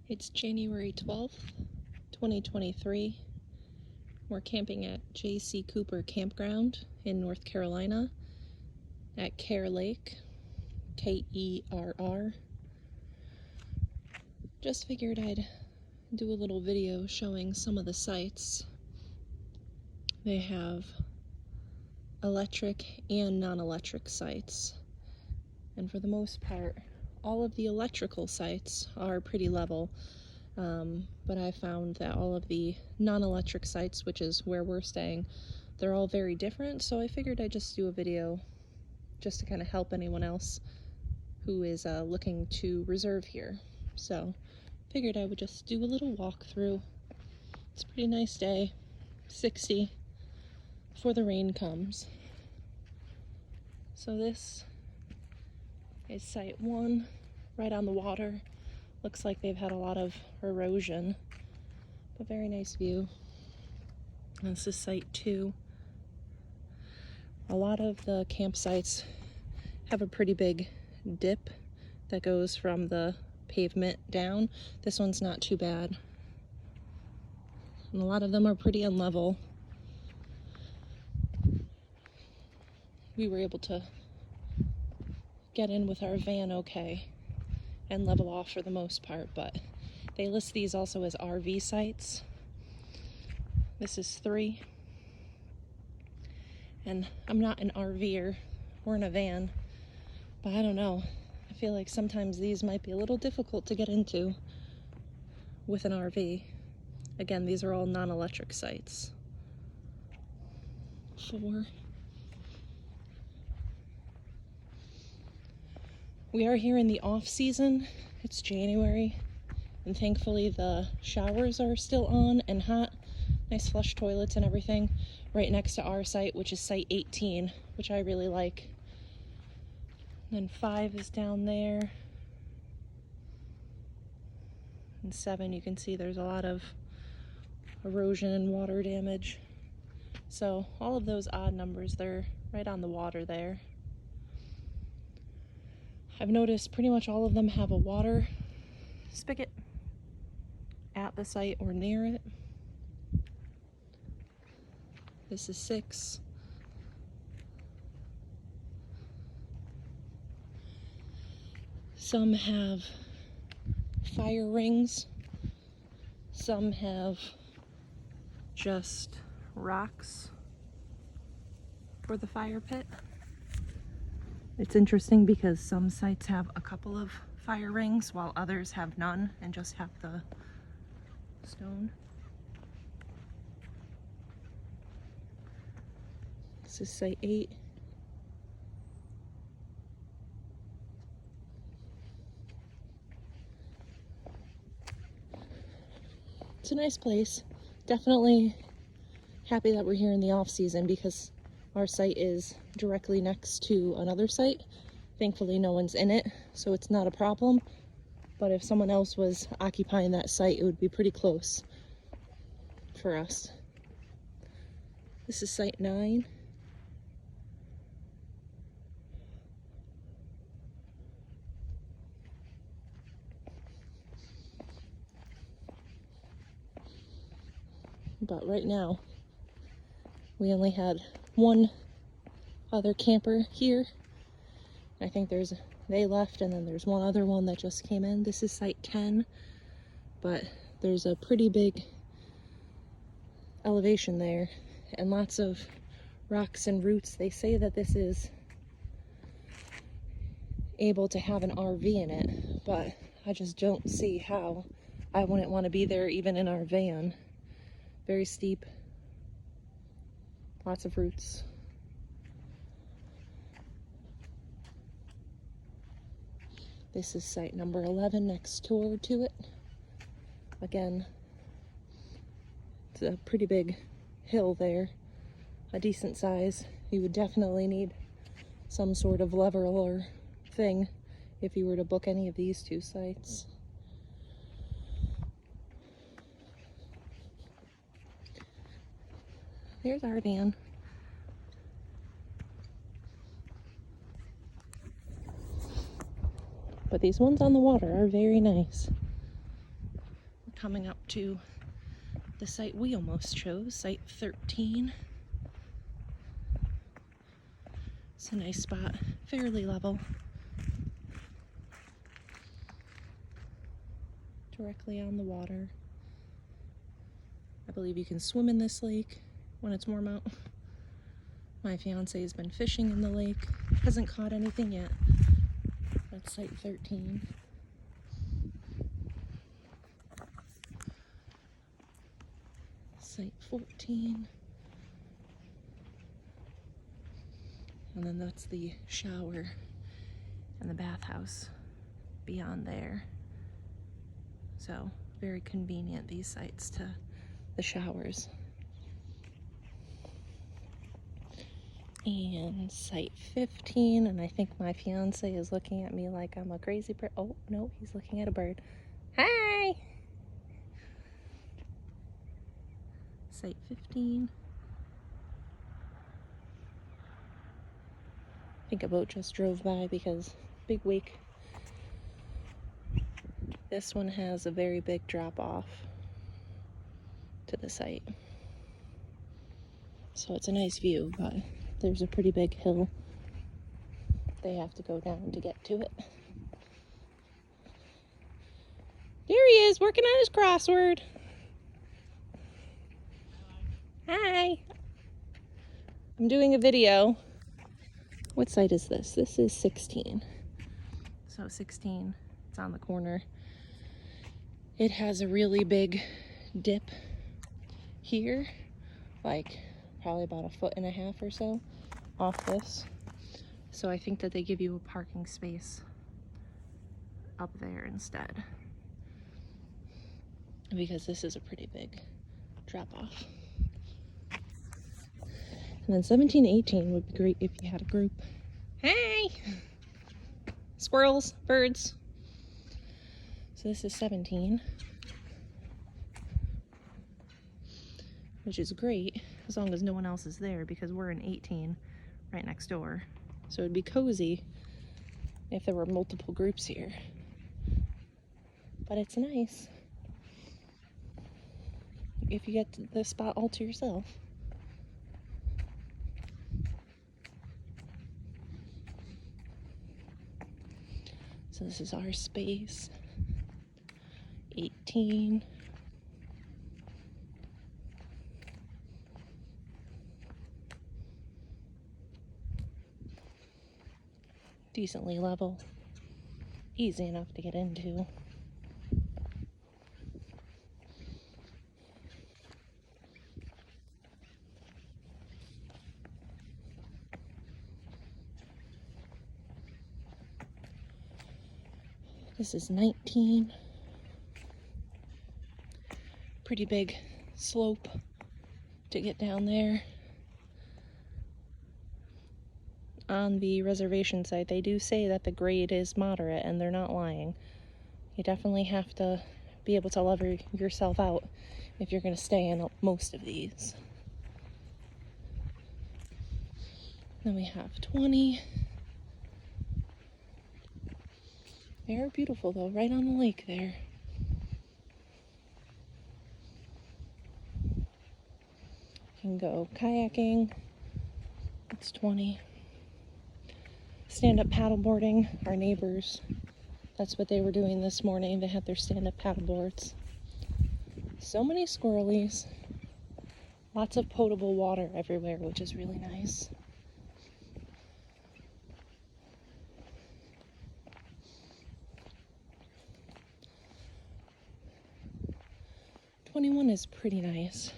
It's January 12th, 2023. We're camping at J.C. Cooper Campground in North Carolina at Kerr Lake, Kerr. Just figured I'd do a little video showing some of the sites. They have electric and non-electric sites, and for the most part all of the electrical sites are pretty level, but I found that all of the non-electric sites, which is where we're staying, they're all very different, so I figured I'd just do a video just to kind of help anyone else who is looking to reserve here. So figured I would just do a little walkthrough. It's a pretty nice day, 60 before the rain comes. So this is site 1, right on the water. Looks like they've had a lot of erosion, but very nice view. And this is site 2. A lot of the campsites have a pretty big dip that goes from the pavement down. This one's not too bad. And a lot of them are pretty unlevel. We were able to get in with our van okay and level off for the most part, but they list these also as RV sites. This is 3. And I'm not an RVer, we're in a van, but I don't know. I feel like sometimes these might be a little difficult to get into with an RV. Again, these are all non-electric sites. 4. We are here in the off season. It's January, and thankfully the showers are still on and hot. Nice flush toilets and everything right next to our site, which is site 18, which I really like. And then 5 is down there. And 7, you can see there's a lot of erosion and water damage. So all of those odd numbers, they're right on the water there. I've noticed pretty much all of them have a water spigot at the site or near it. This is 6. Some have fire rings. Some have just rocks for the fire pit. It's interesting because some sites have a couple of fire rings while others have none and just have the stone. This is site 8. It's a nice place. Definitely happy that we're here in the off season because our site is directly next to another site. Thankfully no one's in it, so it's not a problem. But if someone else was occupying that site, it would be pretty close for us. This is site 9. But right now, we only had one other camper here. I think they left, and then there's one other one that just came in. This is site 10, but there's a pretty big elevation there and lots of rocks and roots. They say that this is able to have an RV in it, but I just don't see how. I wouldn't want to be there even in our van. Very steep. Lots of roots. This is site number 11 next door to it. Again, it's a pretty big hill there, a decent size. You would definitely need some sort of leveler thing if you were to book any of these 2 sites. Here's our van. But these ones on the water are very nice. coming up to the site we almost chose, site 13. It's a nice spot, fairly level. Directly on the water. I believe you can swim in this lake when it's warm out. My fiance has been fishing in the lake, hasn't caught anything yet. That's site 13. Site 14. And then that's the shower and the bathhouse beyond there. So very convenient, these sites, to the showers. And site 15, and I think my fiance is looking at me like I'm a crazy person. Oh, no, he's looking at a bird. Hi! Site 15. I think a boat just drove by because big wake. This one has a very big drop off to the site. So it's a nice view, but there's a pretty big hill they have to go down to get to it. There he is, working on his crossword. Hi. I'm doing a video. What site is this? This is 16. So 16, it's on the corner. It has a really big dip here, like probably about 1.5 feet or so off this. So I think that they give you a parking space up there instead, because this is a pretty big drop off. And then 17, 18 would be great if you had a group. Hey! Squirrels, birds. So this is 17, which is great as long as no one else is there, because we're in 18 right next door. So it'd be cozy if there were multiple groups here. But it's nice if you get the spot all to yourself. So this is our space. 18. Decently level. Easy enough to get into. This is 19. Pretty big slope to get down there. On the reservation site, they do say that the grade is moderate, and they're not lying. You definitely have to be able to lever yourself out if you're going to stay in most of these. Then we have 20. They're beautiful though, right on the lake there. You can go kayaking. That's 20. Stand-up paddleboarding, our neighbors, that's what they were doing this morning. They had their stand-up paddleboards. So many squirrelies. Lots of potable water everywhere, which is really nice. '21 is pretty nice.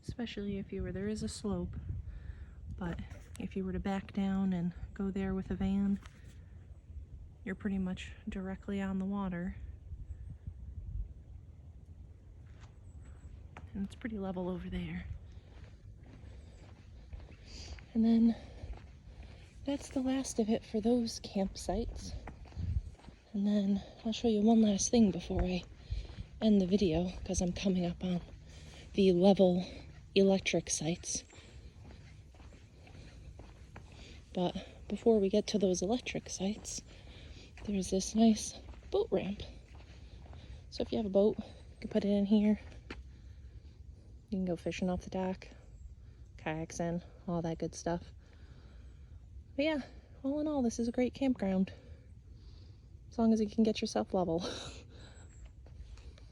Especially if there is a slope, but if you were to back down and go there with a van, you're pretty much directly on the water. And it's pretty level over there. And then that's the last of it for those campsites. And then I'll show you one last thing before I end the video, because I'm coming up on the level electric sites. But before we get to those electric sites, there's this nice boat ramp So if you have a boat, you can put it in here. You can go fishing off the dock, kayaks in, all that good stuff. But yeah, all in all, this is a great campground. As long as you can get yourself level.